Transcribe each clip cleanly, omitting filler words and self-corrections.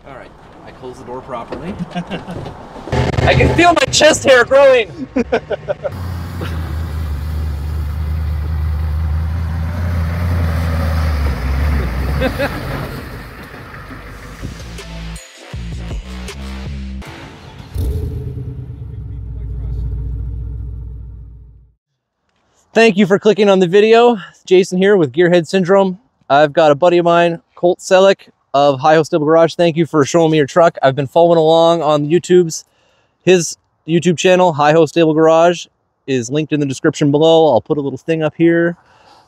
All right, I close the door properly. I can feel my chest hair growing. Thank you for clicking on the video. Jason here with Gearhead Syndrome. I've got a buddy of mine, Colt Selleck of Hi-Ho Stable Garage. Thank you for showing me your truck. I've been following along on YouTube's. His YouTube channel, Hi-Ho Stable Garage, is linked in the description below. I'll put a little thing up here.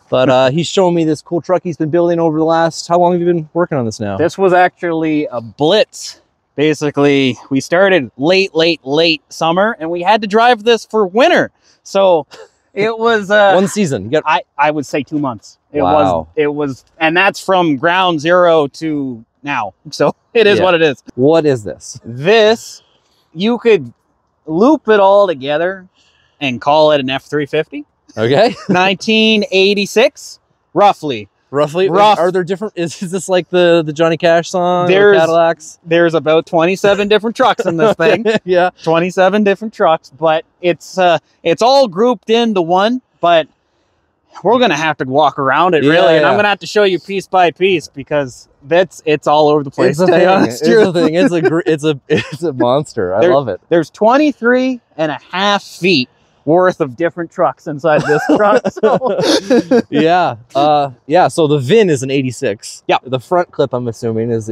But he's showing me this cool truck he's been building over the last, how long have you been working on this now? This was actually a blitz. Basically, we started late summer, and we had to drive this for winter. So it was one season. You got I would say 2 months. Wow. It was, and that's from ground zero to now. So it is what it is. What is this? This, you could loop it all together and call it an F350. Okay. 1986, roughly. Are there different, is this like the Johnny Cash song? Cadillacs? There's about 27 different trucks in this thing. Yeah. 27 different trucks, but it's all grouped into one, but we're going to have to walk around it, really. And I'm going to have to show you piece by piece because it's all over the place. It's a thing. It's a monster. I love it. There's 23.5 feet worth of different trucks inside this truck. So. Yeah. So the VIN is an 86. Yeah. The front clip, I'm assuming, is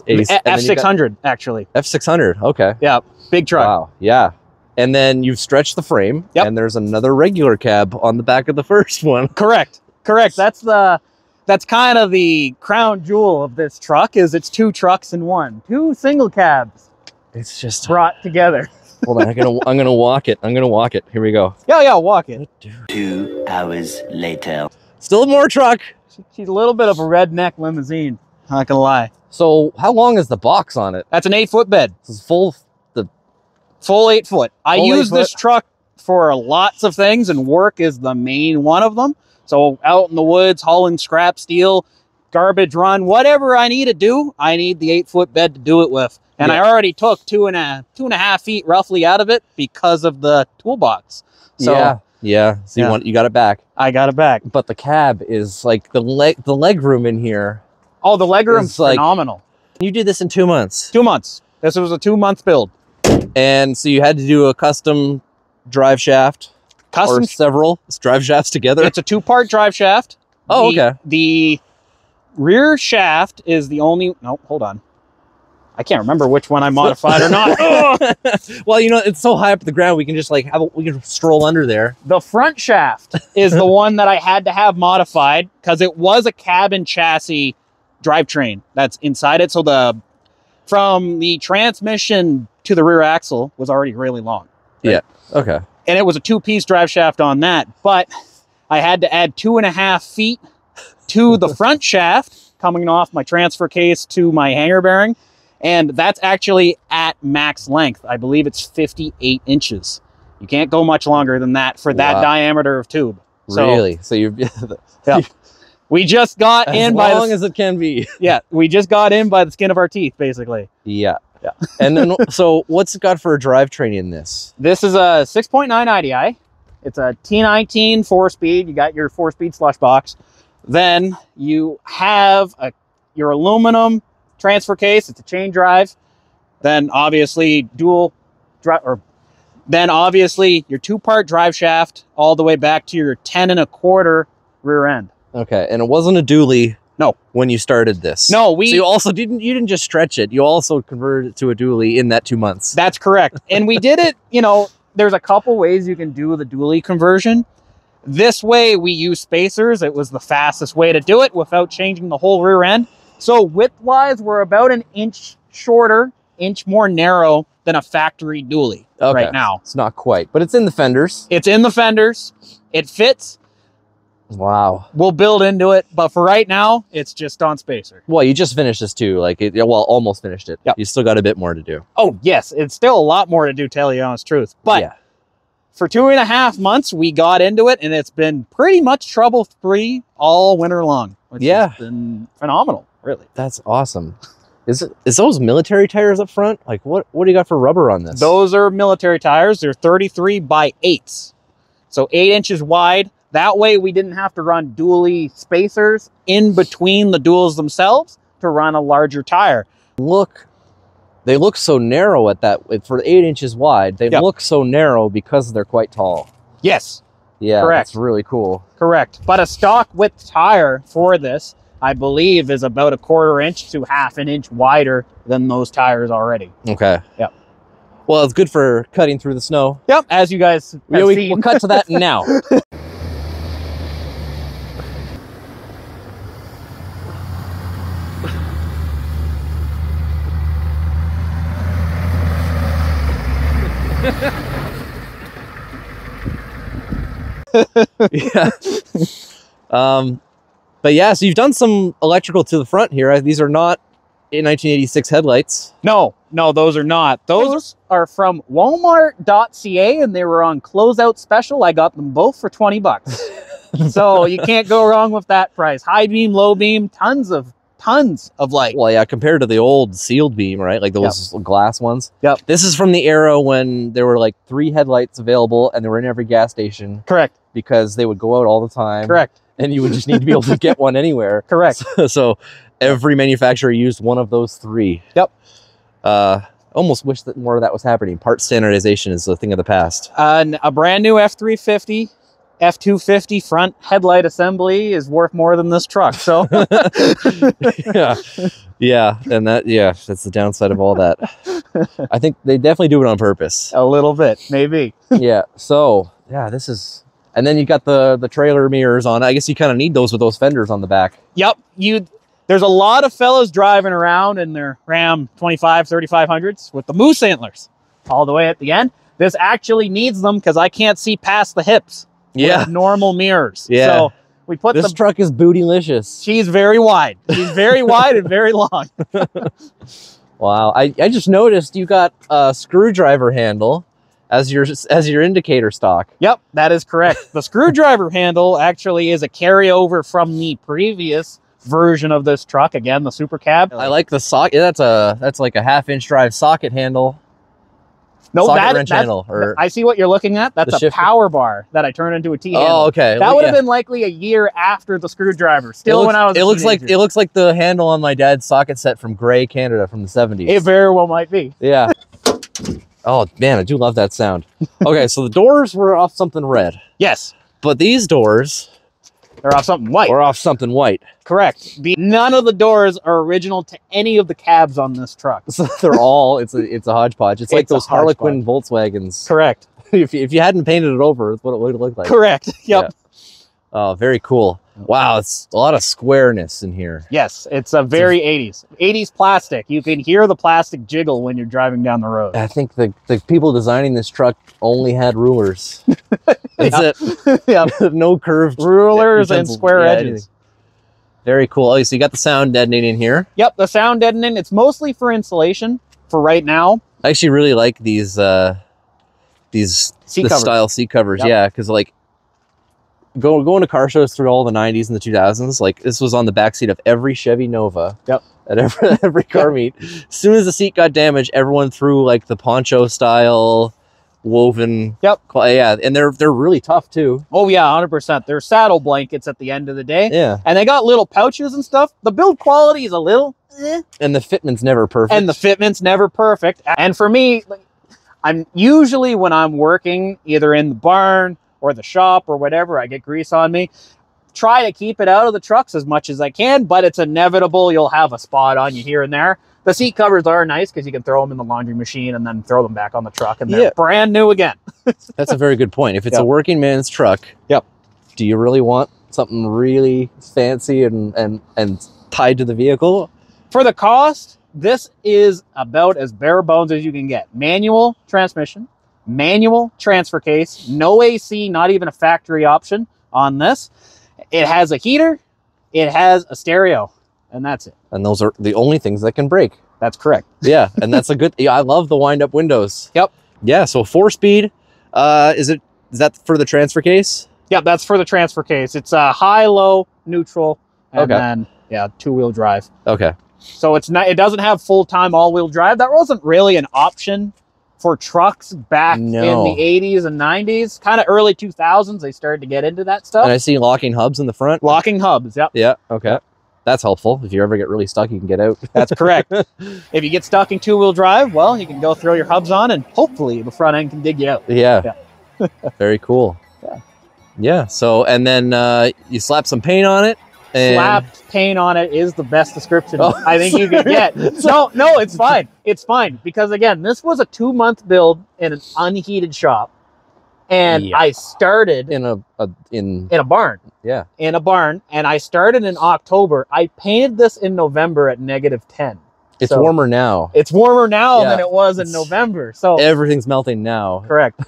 86. F600, actually. F600. Okay. Yeah. Big truck. Wow. Yeah. And then you've stretched the frame. Yep. And there's another regular cab on the back of the first one. Correct. That's kind of the crown jewel of this truck. Is it's 2 trucks in one, 2 single cabs. It's just brought together. Hold on, I'm gonna walk it. Here we go. Yeah, walk it. 2 hours later. Still more truck. She's a little bit of a redneck limousine. Not gonna lie. So how long is the box on it? That's an 8-foot bed. This is full 8 foot. I use this truck for lots of things, and work is the main one of them. So out in the woods, hauling scrap steel, garbage run, whatever I need to do, I need the 8-foot bed to do it with. And I already took 2.5 feet roughly out of it because of the toolbox. So yeah. So you got it back. I got it back. But the cab is like the leg room in here. Oh, the leg room's phenomenal. You did this in 2 months. 2 months. This was a 2-month build. And so you had to do a custom drive shaft. Or several drive shafts together. It's a 2-part drive shaft. Oh, okay. The rear shaft is the only. No, hold on. I can't remember which one I modified or not. Well, you know, it's so high up the ground, we can just like we can stroll under there. The front shaft is the one that I had to have modified because it was a cabin chassis drivetrain that's inside it. So from the transmission to the rear axle was already really long. Right? Yeah. Okay. And it was a 2-piece drive shaft on that, but I had to add 2.5 feet to the front shaft coming off my transfer case to my hanger bearing. And that's actually at max length. I believe it's 58 inches. You can't go much longer than that for that diameter of tube. So, really? So you're... Yeah. We just got in by... As long as it can be. Yeah. We just got in by the skin of our teeth, basically. Yeah. Yeah. And then, so what's it got for a drivetrain in this? This is a 6.9 IDI. It's a T19 4-speed. You got your 4-speed slush box. Then you have your aluminum transfer case. It's a chain drive. Then obviously then obviously your 2-part drive shaft all the way back to your 10.25 rear end. Okay, and it wasn't a dually. No, when you started this. No, so you also didn't just stretch it. You also converted it to a dually in that 2 months. That's correct. And we did it. You know, there's a couple ways you can do the dually conversion. This way we use spacers. It was the fastest way to do it without changing the whole rear end. So width-wise, we're about an inch shorter, inch more narrow than a factory dually right now. It's not quite, but it's in the fenders. It's in the fenders. It fits. Wow. We'll build into it, but for right now, it's just on spacer. Well, you just finished this too. Well, almost finished it. Yep. You still got a bit more to do. Oh, yes. It's still a lot more to do, tell you the honest truth. But for 2.5 months, we got into it, and it's been pretty much trouble-free all winter long. Which has been phenomenal, really. That's awesome. Is those military tires up front? Like what do you got for rubber on this? Those are military tires. They're 33 by 8s. So 8 inches wide. That way we didn't have to run dually spacers in between the duals themselves to run a larger tire. They look so narrow at that for 8 inches wide. They look so narrow because they're quite tall. Yes. Yeah, correct. That's really cool. Correct. But a stock width tire for this, I believe, is about 1/4 inch to 1/2 inch wider than those tires already. Okay. Yep. Well, it's good for cutting through the snow. Yep, as you guys have seen. We'll cut to that now. Yeah. But yeah, so you've done some electrical to the front here. These are not in 1986 headlights. No, those are not. Those are from Walmart.ca, and they were on closeout special. I got them both for 20 bucks. So you can't go wrong with that price. High beam, low beam, tons of light. Well, yeah, compared to the old sealed beam, right? Like those glass ones. Yep. This is from the era when there were like 3 headlights available and they were in every gas station. Correct. Because they would go out all the time. Correct. And you would just need to be able to get one anywhere. Correct. So every manufacturer used one of those 3. Yep. Almost wish that more of that was happening. Part standardization is a thing of the past. A brand new F350, F250 front headlight assembly is worth more than this truck. So yeah, and that's the downside of all that. I think they definitely do it on purpose. A little bit, maybe. Yeah. So yeah, this is. And then you got the trailer mirrors on. I guess you kind of need those with those fenders on the back. Yep. There's a lot of fellas driving around in their Ram 3500s with the moose antlers all the way at the end. This actually needs them because I can't see past the hips. Yeah. With normal mirrors. Yeah. So we put this truck is bootylicious. She's very wide. She's very wide and very long. Wow. I just noticed you got a screwdriver handle as your indicator stock. Yep, that is correct. The screwdriver handle actually is a carryover from the previous version of this truck. Again, the Super Cab. I like the socket. That's like a 1/2 inch drive socket handle. No, socket wrench handle. Or I see what you're looking at. That's a power bar that I turned into a T handle. Oh, okay. That would have been likely a year after the screwdriver. Still, when I was. It looks like the handle on my dad's socket set from Gray, Canada, from the 70s. It very well might be. Yeah. Oh man, I do love that sound. Okay, so the doors were off something red. Yes. But these doors, they're off something white. Or off something white. Correct. None of the doors are original to any of the cabs on this truck. So they're all, it's a hodgepodge. It's like those Harlequin Volkswagens. Correct. If you hadn't painted it over, it's what it would look like. Correct. Yep. Yeah. Oh, very cool. Wow, it's a lot of squareness in here. Yes, it's a very 80s. 80s plastic. You can hear the plastic jiggle when you're driving down the road. I think the people designing this truck only had rulers. That's it. Yeah. No curved rulers and square edges. Anything. Very cool. Oh, so you got the sound deadening in here. Yep, the sound deadening. It's mostly for insulation for right now. I actually really like these style seat covers. Yep. Yeah, because like going to car shows through all the 90s and the 2000s, like this was on the backseat of every Chevy Nova. Yep. At every car meet. As soon as the seat got damaged, everyone threw like the poncho style woven. Yep. Yeah, and they're really tough too. Oh yeah, 100%. They're saddle blankets at the end of the day. Yeah. And they got little pouches and stuff. The build quality is a little and the fitment's never perfect. And for me, like, I'm usually when I'm working either in the barn or the shop or whatever, I get grease on me. Try to keep it out of the trucks as much as I can, but it's inevitable you'll have a spot on you here and there. The seat covers are nice because you can throw them in the laundry machine and then throw them back on the truck and they're brand new again. That's a very good point. If it's a working man's truck, do you really want something really fancy and tied to the vehicle? For the cost, this is about as bare bones as you can get. Manual transmission, manual transfer case, no AC, not even a factory option on this. It has a heater, it has a stereo, and that's it. And those are the only things that can break. That's correct. Yeah, and that's a good, I love the wind-up windows. Yep. Yeah, so 4-speed, is that for the transfer case? Yep, that's for the transfer case. It's high, low, neutral, and then, 2-wheel drive. Okay. So it's not, it doesn't have full-time all-wheel drive. That wasn't really an option for trucks back in the 80s and 90s. Kind of early 2000s, they started to get into that stuff. And I see locking hubs in the front. Locking hubs, yep. Yeah, okay. Yep. That's helpful. If you ever get really stuck, you can get out. That's correct. If you get stuck in two-wheel drive, well, you can go throw your hubs on and hopefully the front end can dig you out. Yeah. Very cool. Yeah. Yeah. So, and then you slap some paint on it. And... Slapped paint on it is the best description I think you could get. So... No, it's fine. It's fine. Because again, this was a 2-month build in an unheated shop. And I started in a barn. Yeah. In a barn. And I started in October. I painted this in November at -10. It's warmer now. It's warmer now than it was in November. So everything's melting now. Correct.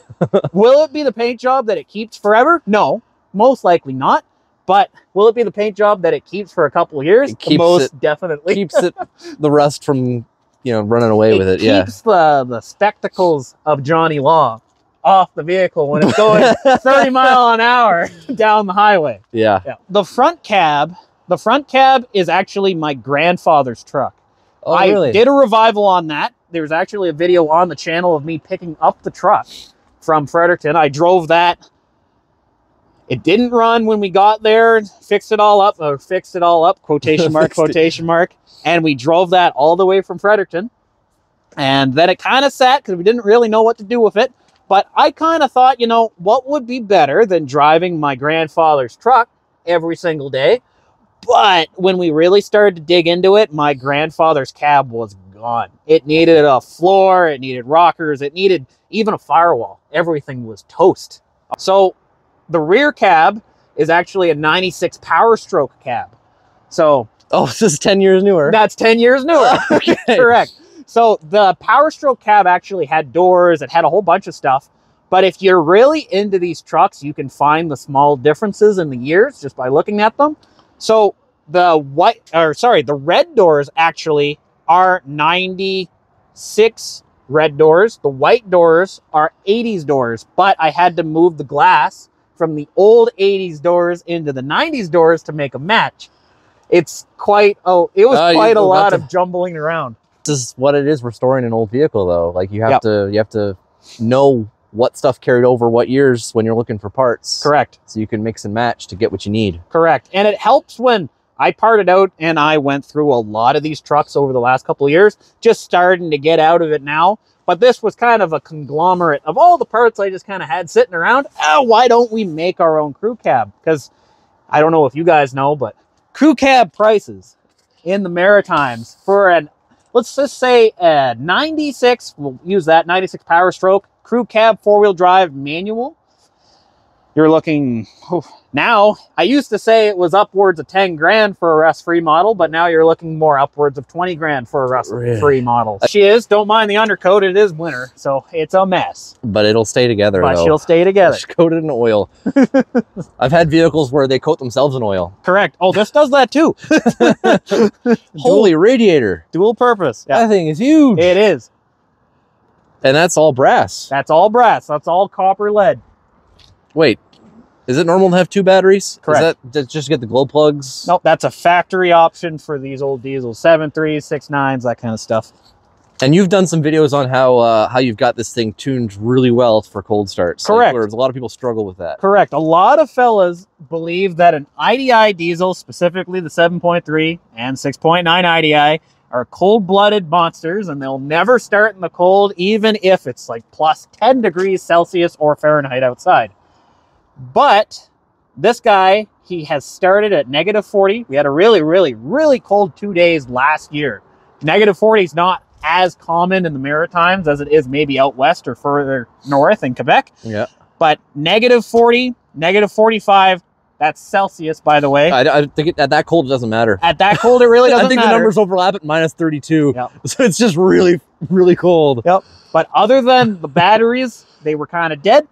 Will it be the paint job that it keeps forever? No, most likely not. But will it be the paint job that it keeps for a couple of years? Most definitely. Keeps it the rust from running away with it. Yeah. Keeps the spectacles of Johnny Law off the vehicle when it's going 30 miles an hour down the highway. Yeah. The front cab is actually my grandfather's truck. Oh, really? I did a revival on that. There's actually a video on the channel of me picking up the truck from Fredericton. I drove that. It didn't run when we got there. Fixed it all up, quotation mark, quotation mark. And we drove that all the way from Fredericton. And then it kind of sat because we didn't really know what to do with it. But I kind of thought, what would be better than driving my grandfather's truck every single day? But when we really started to dig into it, my grandfather's cab was gone. It needed a floor, it needed rockers, it needed even a firewall. Everything was toast. So the rear cab is actually a 96 Power Stroke cab. So... Oh, this is 10 years newer. That's 10 years newer. Okay. Correct. So the Power Stroke cab actually had doors, it had a whole bunch of stuff. But if you're really into these trucks, you can find the small differences in the years just by looking at them. So the red doors actually are 96 red doors. The white doors are 80s doors, but I had to move the glass from the old 80s doors into the 90s doors to make a match. It's quite, it was quite a lot of jumbling around. This is what it is restoring an old vehicle though. Like you have to know what stuff carried over what years when you're looking for parts. Correct. So you can mix and match to get what you need. Correct. And it helps when I parted out and I went through a lot of these trucks over the last couple of years, just starting to get out of it now. But this was kind of a conglomerate of all the parts I just kind of had sitting around. Oh, why don't we make our own crew cab? Because I don't know if you guys know, but crew cab prices in the Maritimes for an, let's just say a 96, we'll use that, 96 Power Stroke, crew cab, 4-wheel drive manual. You're looking, now, I used to say it was upwards of 10 grand for a rust-free model, but now you're looking more upwards of 20 grand for a rust-free model. She is, don't mind the undercoat, it is winter, so it's a mess. But it'll stay together, But though. she'll stay together. Just coat it in oil. I've had vehicles where they coat themselves in oil. Correct. Oh, this does that too. Holy radiator. Dual purpose. Yeah. That thing is huge. It is. And that's all brass. That's all brass. That's all copper lead. Wait, is it normal to have 2 batteries? Correct. Is that just get the glow plugs? Nope, that's a factory option for these old diesels. 7.3s, 6.9s, that kind of stuff. And you've done some videos on how you've got this thing tuned really well for cold starts. Correct. Like, a lot of people struggle with that. Correct. A lot of fellas believe that an IDI diesel, specifically the 7.3 and 6.9 IDI, are cold-blooded monsters, and they'll never start in the cold, even if it's like plus 10 degrees Celsius or Fahrenheit outside. But this guy, he has started at -40. We had a really, really, really cold 2 days last year. -40 is not as common in the Maritimes as it is maybe out west or further north in Quebec. Yeah. But -40, -45, that's Celsius, by the way. I think at that cold, it doesn't matter. At that cold, it really doesn't matter. I think the numbers overlap at -32. Yep. So it's just really, really cold. Yep. But other than the batteries, they were kind of dead.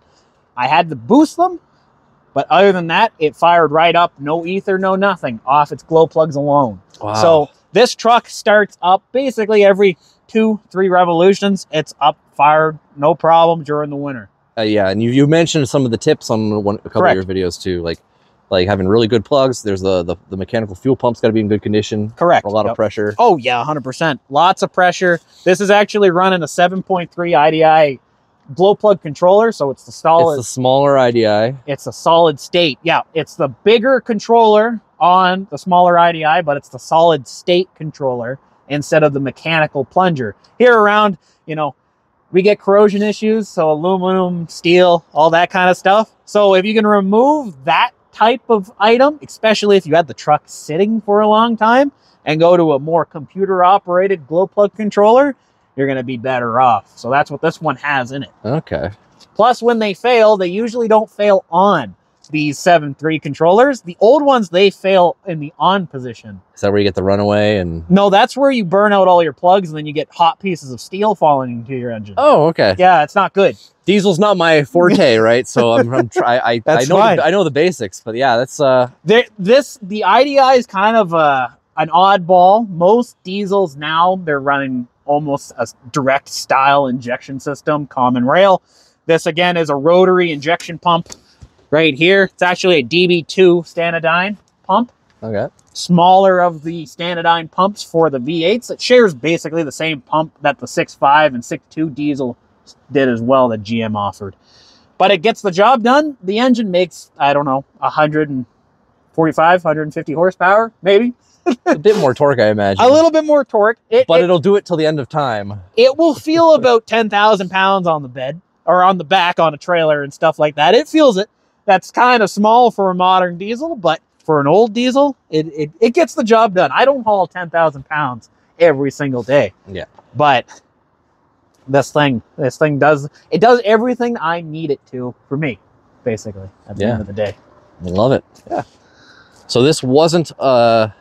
I had to boost them. But other than that, it fired right up. No ether, no nothing. Off its glow plugs alone. Wow. So this truck starts up basically every 2-3 revolutions. It's up, fired, no problem during the winter. Yeah, and you mentioned some of the tips on a couple Correct. of your videos too. Like like having really good plugs. There's the mechanical fuel pump's got to be in good condition. Correct. For a lot of pressure. Oh yeah, 100%. Lots of pressure. This is actually running a 7.3 IDI glow plug controller, so it's the solid. It's the smaller IDI. It's a solid state. Yeah, it's the bigger controller on the smaller IDI, but it's the solid state controller instead of the mechanical plunger. Here around, you know, we get corrosion issues, so aluminum, steel, all that kind of stuff. So if you can remove that type of item, especially if you had the truck sitting for a long time, and go to a more computer-operated glow plug controller, you're going to be better off. So that's what this one has in it. Okay. Plus, when they fail, they usually don't fail on these 7.3 controllers. The old ones, they fail in the on position. Is that where you get the runaway? And no, that's where you burn out all your plugs and then you get hot pieces of steel falling into your engine. Oh, okay. Yeah, it's not good. Diesel's not my forte, right? So I know the basics, but yeah, that's the IDI is kind of an oddball. Most diesels now, they're running almost a direct style injection system, common rail. This again is a rotary injection pump right here. It's actually a DB2 Stanadyne pump. Okay. Smaller of the Stanadyne pumps for the V8s. It shares basically the same pump that the 6.5 and 6.2 diesel did as well that GM offered. But it gets the job done. The engine makes, I don't know, 145, 150 horsepower, maybe. A bit more torque, I imagine. A little bit more torque. But it'll do it till the end of time. It will feel about 10,000 pounds on the bed or on the back on a trailer and stuff like that. It feels it. That's kind of small for a modern diesel, but for an old diesel, it gets the job done. I don't haul 10,000 pounds every single day. Yeah. But this thing does everything I need it to for me, basically, at the end of the day. I love it. Yeah. So this wasn't a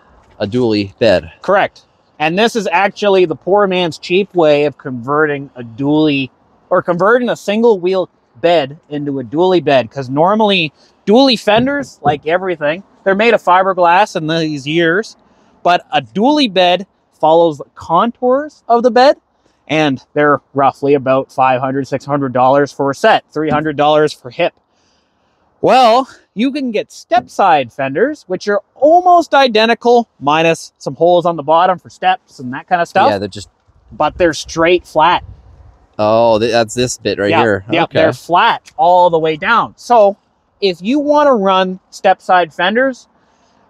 dually bed. Correct. And this is actually the poor man's cheap way of converting a dually, or converting a single wheel bed into a dually bed. Because normally dually fenders, like everything, they're made of fiberglass in these years, but a dually bed follows the contours of the bed, and they're roughly about $500, $600 for a set, $300 for hip. Well, you can get step side fenders, which are almost identical, minus some holes on the bottom for steps and that kind of stuff. Yeah, they're just... But they're straight flat. Oh, that's this bit right here. Yeah, okay. They're flat all the way down. So if you want to run step side fenders,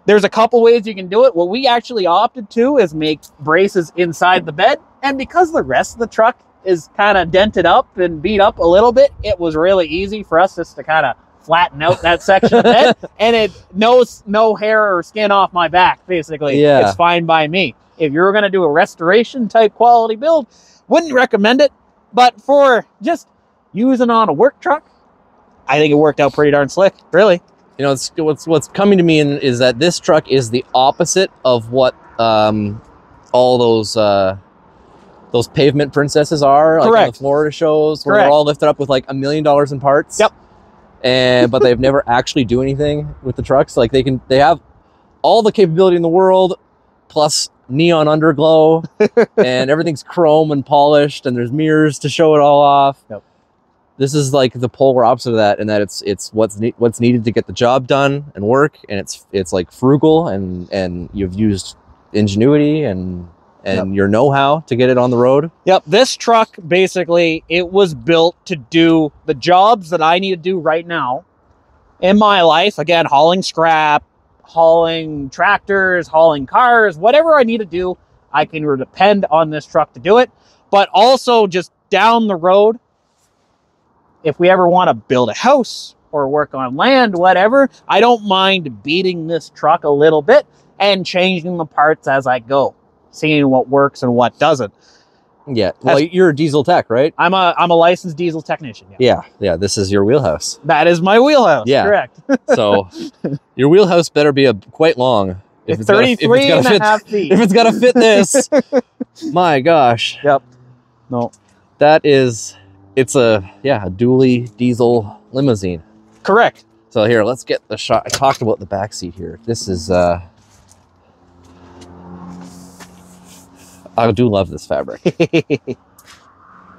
there's a couple ways you can do it. What we actually opted to is make braces inside the bed. And because the rest of the truck is kind of dented up and beat up a little bit, it was really easy for us just to kind of flatten out that section of bed, and it no hair or skin off my back, basically. Yeah. It's fine by me. If you're going to do a restoration type quality build, wouldn't recommend it, but for just using on a work truck, I think it worked out pretty darn slick, really. You know, what's coming to me is that this truck is the opposite of what all those pavement princesses are, like on the Florida shows, where they're all lifted up with like $1 million in parts. Yep. But they've never actually do anything with the trucks. Like they have all the capability in the world, plus neon underglow, and everything's chrome and polished, and there's mirrors to show it all off. Yep. This is like the polar opposite of that, in that it's what's needed to get the job done and work, and it's like frugal, and you've used ingenuity and your know-how to get it on the road. Yep. This truck, basically, it was built to do the jobs that I need to do right now in my life. Again, hauling scrap, hauling tractors, hauling cars, whatever I need to do, I can depend on this truck to do it. But also just down the road, if we ever want to build a house or work on land, whatever, I don't mind beating this truck a little bit and changing the parts as I go, seeing what works and what doesn't. Yeah. Well, you're a diesel tech, right? I'm a licensed diesel technician. Yeah. Yeah. This is your wheelhouse. That is my wheelhouse. Yeah. Correct. So your wheelhouse better be quite long. If it's 33 and a half feet. If it's got to fit this. My gosh. Yep. No. That is, it's a dually diesel limousine. Correct. So here, let's get the shot. I talked about the back seat here. This is, I do love this fabric,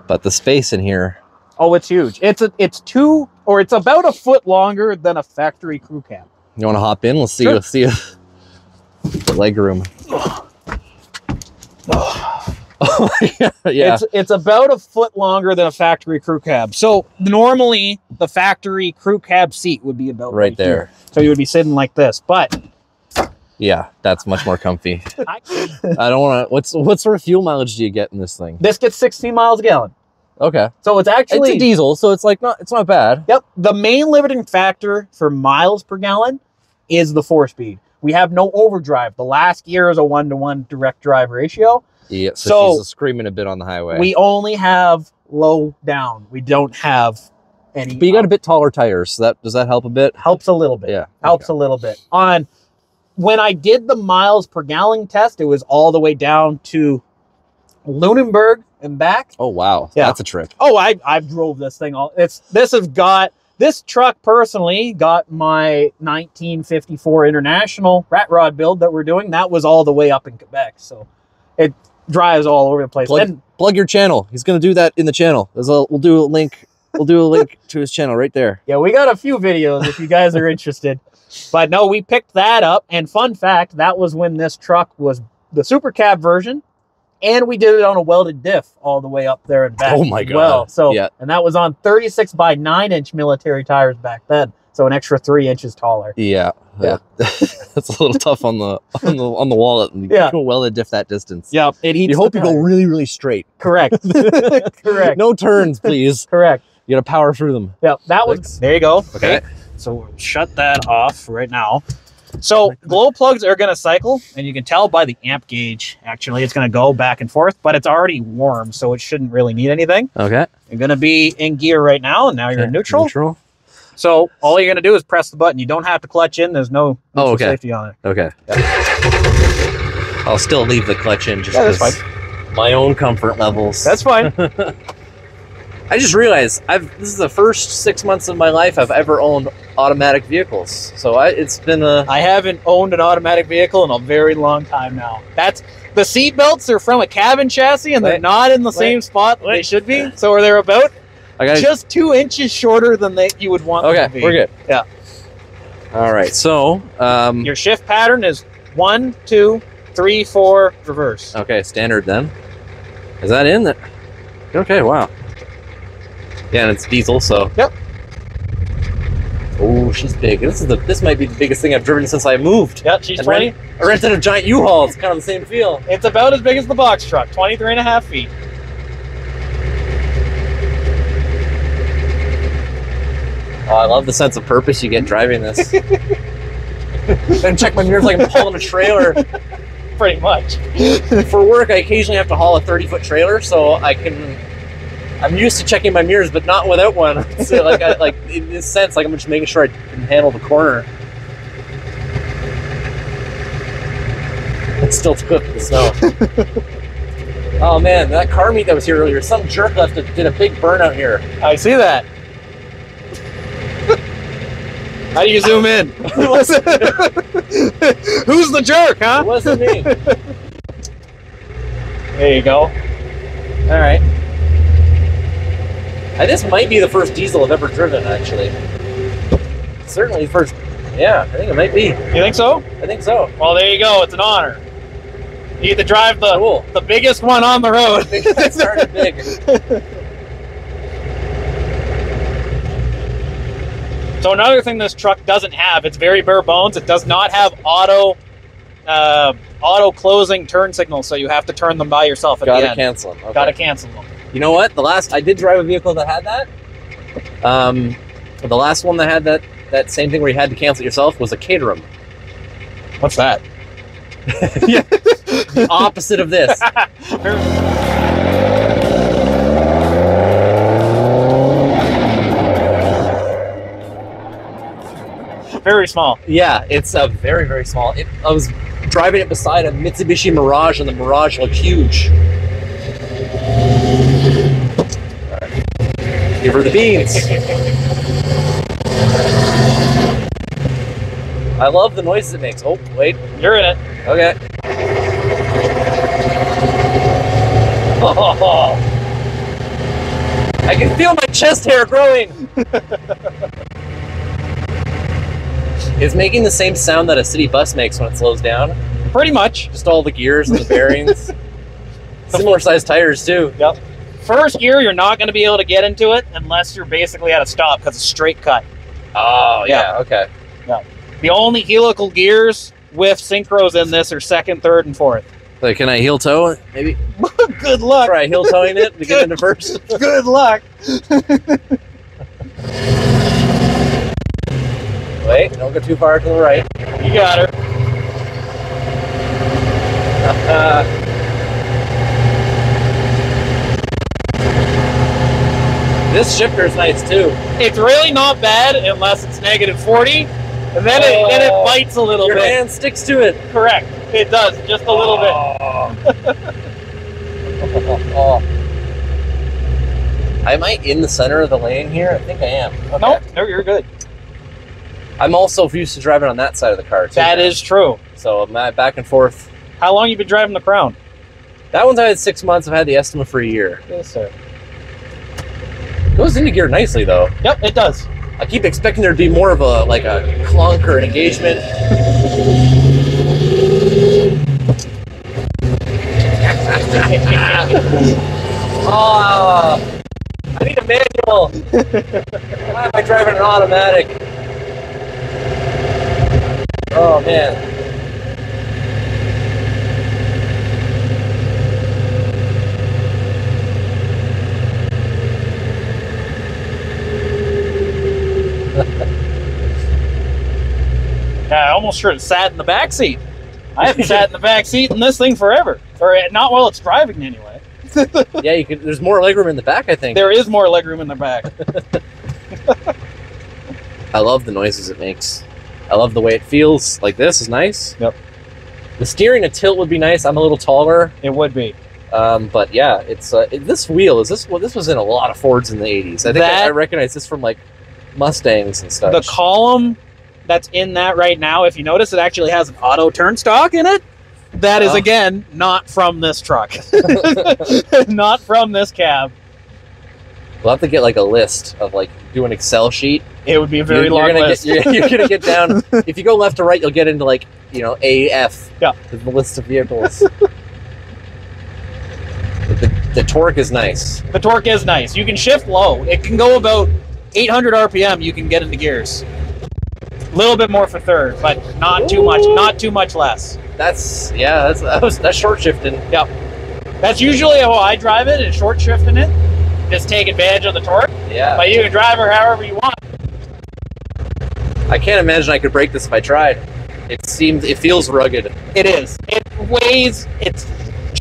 but the space in here. Oh, it's huge. It's about a foot longer than a factory crew cab. You want to hop in? Let's see. Sure. Let's see the leg room. Oh yeah. It's about a foot longer than a factory crew cab. So normally the factory crew cab seat would be about right there. Here. So you would be sitting like this, but yeah, that's much more comfy. I don't want to. What sort of fuel mileage do you get in this thing? This gets 16 miles a gallon. Okay. So it's actually a diesel, so it's like it's not bad. Yep. The main limiting factor for miles per gallon is the 4-speed. We have no overdrive. The last gear is a 1-to-1 direct drive ratio. Yeah, so she's screaming a bit on the highway. We only have low down. We don't have any. But you got a bit taller tires, so does that help a bit? Helps a little bit. Yeah. Helps a little bit. When I did the miles per gallon test, it was all the way down to Lunenburg and back. Oh wow. Yeah. That's a trip. Oh, I've drove this thing all. This truck personally got my 1954 International rat rod build that we're doing. That was all the way up in Quebec, so it drives all over the place. Plug your channel. He's going to do that in the channel. We'll do a link. We'll do a link to his channel right there. Yeah, we got a few videos if you guys are interested. But no, we picked that up. And fun fact, that was when this truck was the Super Cab version. And we did it on a welded diff all the way up there and back. Oh my God. Well, so, yeah. And that was on 36 by 9-inch military tires back then. So an extra 3 inches taller. Yeah. Yeah. That's a little tough on the wallet. Yeah. You can weld diff that distance. Yeah. It eats you hope you go really, really straight. Correct. Correct. No turns, please. Correct. You got to power through them. Yeah. That was, there you go. Okay. So we'll shut that off right now. So glow plugs are going to cycle, and you can tell by the amp gauge, actually, it's going to go back and forth, but it's already warm, so it shouldn't really need anything. Okay. You're going to be in gear right now, and now you're in neutral. Neutral. So all you're going to do is press the button. You don't have to clutch in. There's no safety on it. Okay. Yeah. I'll still leave the clutch in just that's because my own comfort levels. That's fine. I just realized this is the first 6 months of my life I've ever owned automatic vehicles. So it's been I haven't owned an automatic vehicle in a very long time now. The seat belts are from a cabin chassis, and they're not in the same spot they should be. So they're about just 2 inches shorter than you would want them to be. We're good. Yeah. All right. So your shift pattern is 1, 2, 3, 4, reverse. Okay, standard then. Is that in? Okay. Wow. Yeah, and it's diesel, so. Yep. Oh, she's big. This might be the biggest thing I've driven since I moved. Yep, she's 20. I rented a giant U-Haul. It's kind of the same feel. It's about as big as the box truck, 23.5 feet. Oh, I love the sense of purpose you get driving this. And check my mirrors like I'm hauling a trailer. Pretty much. For work, I occasionally have to haul a 30-foot trailer, so I'm used to checking my mirrors, but not without one. So like in this sense, like I'm just making sure I can handle the corner. It's still took the snow. Oh man, that car meet that was here earlier, some jerk did a big burnout here. I see that. How do you zoom in? Who's the jerk, huh? It wasn't me. There you go. All right. This might be the first diesel I've ever driven, actually. Certainly the first. Yeah, I think it might be. You think so? I think so. Well, there you go. It's an honor. You get to drive the biggest one on the road. It started big. So another thing this truck doesn't have, it's very bare bones. It does not have auto closing turn signals, so you have to turn them by yourself at the end. Gotta cancel them. Okay. Gotta cancel them. You know what? I did drive a vehicle that had that. The last one that had that same thing where you had to cancel it yourself was a Caterham. What's that? Yeah. The opposite of this. Very small. Yeah, it's very, very small. I was driving it beside a Mitsubishi Mirage, and the Mirage looked huge. Give her the beans. I love the noises it makes. Oh, wait. You're in it. Okay. Oh, I can feel my chest hair growing. It's making the same sound that a city bus makes when it slows down. Pretty much. Just all the gears and the bearings. Similar sized tires too. Yep. First gear, you're not going to be able to get into it unless you're basically at a stop because it's straight cut. Oh, yeah, okay. Yeah. The only helical gears with synchros in this are second, third, and fourth. Like, can I heel toe it? Maybe. Good luck. Try heel towing it to get into first. Good luck. Wait, don't go too far to the right. You got her. This shifter is nice too. It's really not bad unless it's -40, and then it bites a little Your bit. Your hand sticks to it. Correct. It does, just a little bit. Oh. Am I in the center of the lane here? I think I am. Okay. Nope, no, you're good. I'm also used to driving on that side of the car too. That is true. So I'm back and forth. How long you been driving the Crown? That one's I had 6 months. I've had the Estima for a year. Yes, sir. Goes into gear nicely though. Yep, it does. I keep expecting there to be more of a clunk or an engagement. Oh, I need a manual. Why am I driving an automatic? Oh man. Yeah, I almost should have sat in the back seat. I haven't sat in the back seat in this thing forever, or not while it's driving anyway. Yeah, you could. There's more legroom in the back, I think. There is more legroom in the back. I love the noises it makes. I love the way it feels. Like this is nice. Yep. The steering, a tilt would be nice. I'm a little taller. It would be. But yeah, it's this wheel is this. Well, this was in a lot of Fords in the '80s. I think I recognize this from like Mustangs and stuff. The column that's in that right now, if you notice, it actually has an auto turnstock in it. That is, again, not from this truck. Not from this cab. We'll have to get like a list of like do an Excel sheet. It would be a very long list. You're gonna get down. If you go left to right, you'll get into like AF. Yeah, the list of vehicles. The torque is nice. The torque is nice. You can shift low. It can go about 800 RPM. You can get into gears. A little bit more for third, but not too much. Not too much less. That's short shifting. Yep. That's usually how I drive it, is short shifting it. Just take advantage of the torque. Yeah. But you can drive her however you want. I can't imagine I could break this if I tried. It feels rugged. It is. It weighs. It's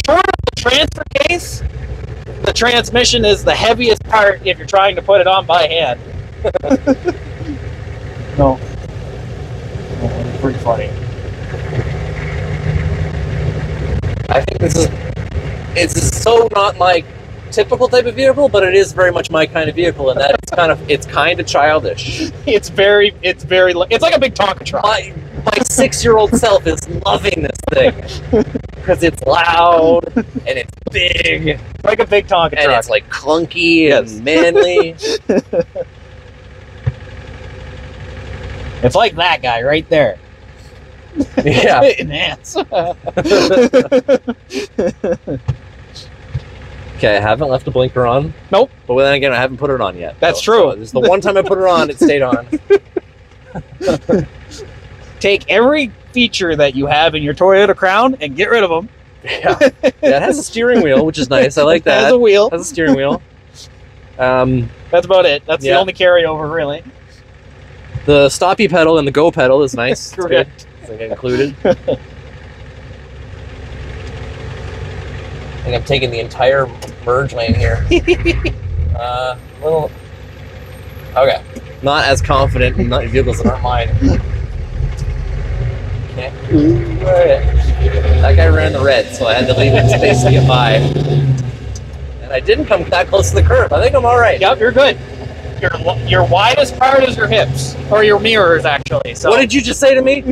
short of the transfer case. The transmission is the heaviest part if you're trying to put it on by hand. No. It's pretty funny. I think it's so not my typical type of vehicle, but it is very much my kind of vehicle, and that it's kind of childish. It's like a big Tonka truck. My 6-year-old self is loving this thing because it's loud and it's big, like a big Tonka truck, and it's like clunky and manly. It's like that guy right there. Yeah. Enhance. Okay, I haven't left the blinker on. Nope. But then again, I haven't put it on yet. That's true. So this is the one time I put it on, it stayed on. Take every feature that you have in your Toyota Crown and get rid of them. Yeah. It has a steering wheel, which is nice. I like that. It has a wheel. It has a steering wheel. That's about it. That's the only carryover, really. The stoppy pedal and the go pedal is nice. Correct. It's good. Included. I think I'm taking the entire merge lane here. Okay. Not as confident in vehicles that aren't mine. Okay. That guy ran the red, so I had to leave it space to get by. And I didn't come that close to the curb. I think I'm all right. Yep, you're good. Your widest part is your hips, or your mirrors, actually. So. What did you just say to me?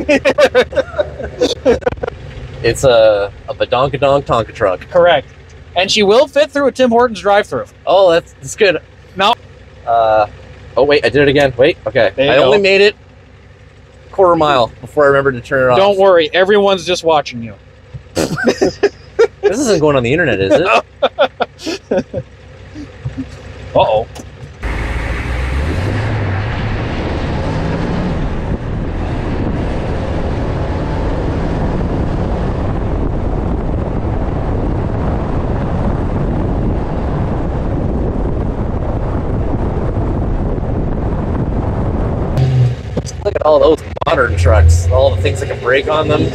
It's a badonkadonk Tonka truck. Correct. And she will fit through a Tim Hortons drive-thru. Oh, that's good. No. Oh wait, I did it again. Wait, okay. I only made it quarter mile before I remembered to turn it off. Don't worry, everyone's just watching you. This isn't going on the internet, is it? Uh-oh. Look at all those modern trucks, all the things that can break on them.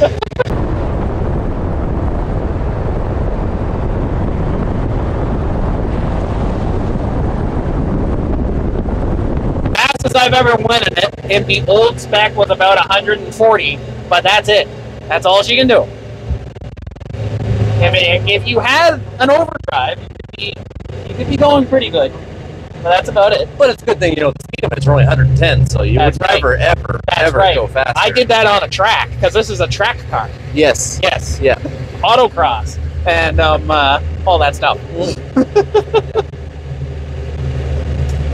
Fastest I've ever went in the old spec was about 140, but that's it. That's all she can do. I mean, if you had an overdrive, you could be going pretty good. But that's about it. But it's a good thing, you know, the speed limits are only 110, so you would never, ever go faster. I did that on a track, because this is a track car. Yes. Yes. Yeah. Autocross. And all that stuff.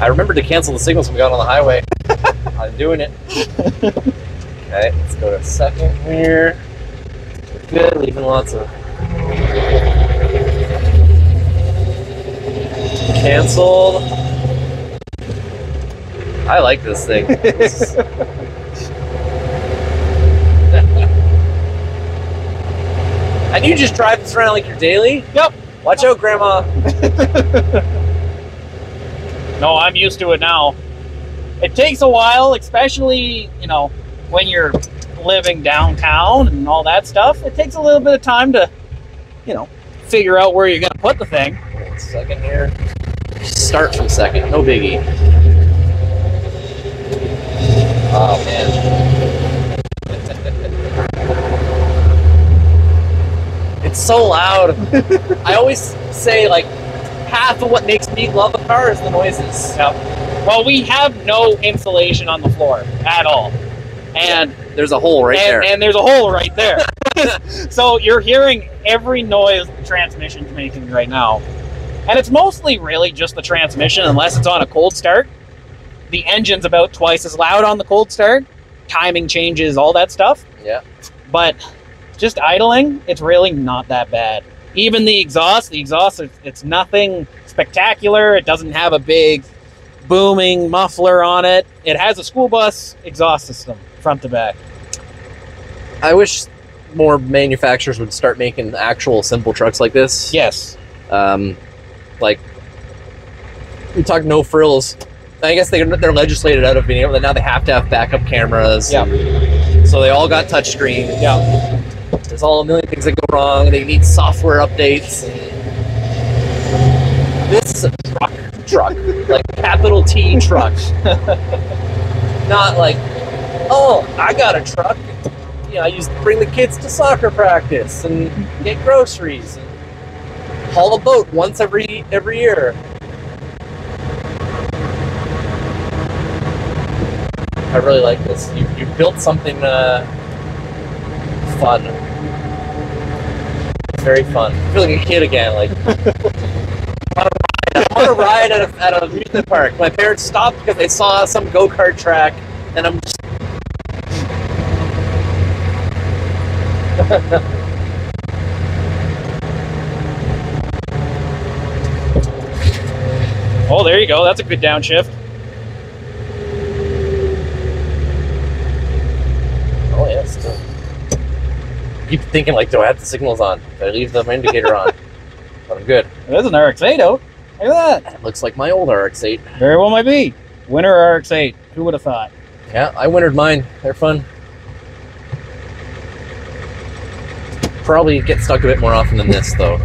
I remembered to cancel the signals when we got on the highway. I'm doing it. Okay, let's go to second here. Good, leaving lots of... Canceled. I like this thing. And you just drive this around like your daily? Yep. Watch out, Grandma. No, I'm used to it now. It takes a while, especially, you know, when you're living downtown and all that stuff. It takes a little bit of time to, you know, figure out where you're going to put the thing. Second here. Start from second, no biggie. Oh man. It's so loud. I always say like half of what makes me love a car is the noises. Yep. Well, we have no insulation on the floor at all. And there's a hole right there. And there's a hole right there. So you're hearing every noise the transmission's making right now. And it's mostly really just the transmission, unless it's on a cold start. The engine's about twice as loud on the cold start. Timing changes, all that stuff. Yeah. But just idling, it's really not that bad. Even the exhaust, it's nothing spectacular. It doesn't have a big booming muffler on it. It has a school bus exhaust system, front to back. I wish more manufacturers would start making actual simple trucks like this. Yes. Like, we talk no frills. I guess they're legislated out of being able to, now they have to have backup cameras. Yeah. So they all got touchscreens. Yeah. There's all a million things that go wrong, and they need software updates. This is a truck. Like capital T truck. Not like, oh, I got a truck. You know, I used to bring the kids to soccer practice and get groceries and haul a boat once every year. I really like this. You built something fun. It's very fun. I feel like a kid again. Like, I want to ride at an amusement park. My parents stopped because they saw some go-kart track, and I'm just... Oh, there you go. That's a good downshift. Oh, yeah, still. Keep thinking, like, do I have the signals on? Do I leave the indicator on? But I'm good. There's an RX-8 out. Look at that. It looks like my old RX-8. Very well might be. Winter RX-8. Who would have thought? Yeah, I wintered mine. They're fun. Probably get stuck a bit more often than this, though.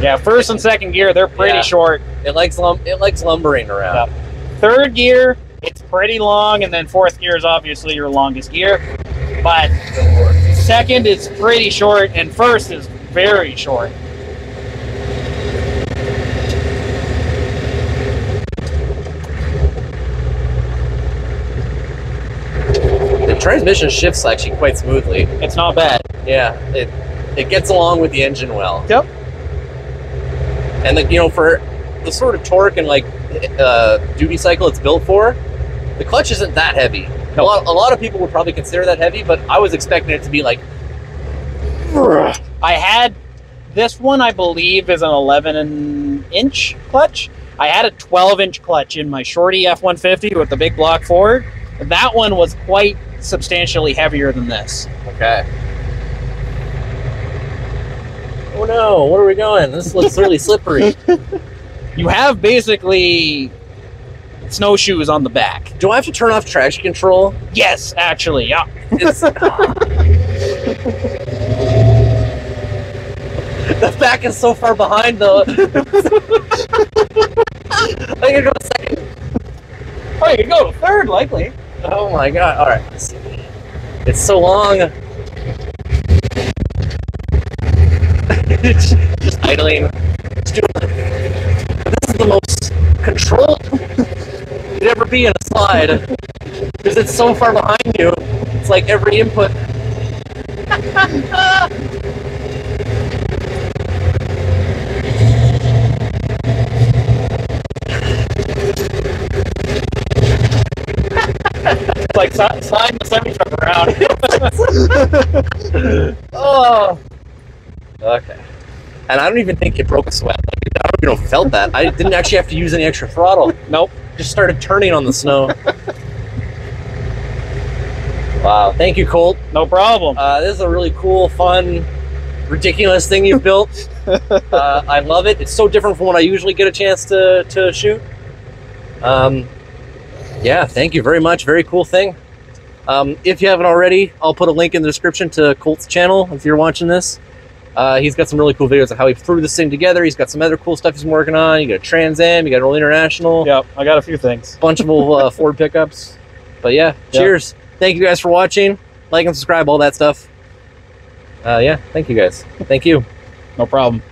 Yeah, first and second gear, they're pretty short. It likes lumbering around. Yep. Third gear, it's pretty long, and then fourth gear is obviously your longest gear. But second is pretty short, and first is very short. transmission shifts actually quite smoothly. It's not bad. Yeah, it gets along with the engine well. Yep. And you know, for the sort of torque and like duty cycle it's built for, the clutch isn't that heavy. No. A lot of people would probably consider that heavy, but I was expecting it to be like. I had this one, I believe, is an 11-inch clutch. I had a 12-inch clutch in my shorty F-150 with the big block Ford. That one was quite substantially heavier than this. Okay. Oh no, where are we going? This looks really slippery. You have basically snowshoes on the back. Do I have to turn off traction control? Yes, actually, yeah. It's, the back is so far behind though. I can go second. Oh, you can go to third, likely. Oh my god, alright. It's so long. It's just idling. It's doing, this is the most controlled you'd ever be in a slide. Because it's so far behind you. It's like every input. It's like sliding the semi-truck around. Oh. Okay. And I don't even think it broke a sweat. Like, I don't even know if it felt that. I didn't actually have to use any extra throttle. Nope. Just started turning on the snow. Wow. Thank you, Colt. No problem. This is a really cool, fun, ridiculous thing you've built. I love it. It's so different from what I usually get a chance to shoot. Yeah, thank you very much. Very cool thing. If you haven't already, I'll put a link in the description to Colt's channel if you're watching this. He's got some really cool videos of how he threw this thing together. He's got some other cool stuff he's been working on. You got a Trans Am, you got an Old International. Yep, I got a few things. Bunch of Ford pickups. But yeah, cheers. Thank you guys for watching. Like and subscribe, all that stuff. Yeah, thank you guys. Thank you. No problem.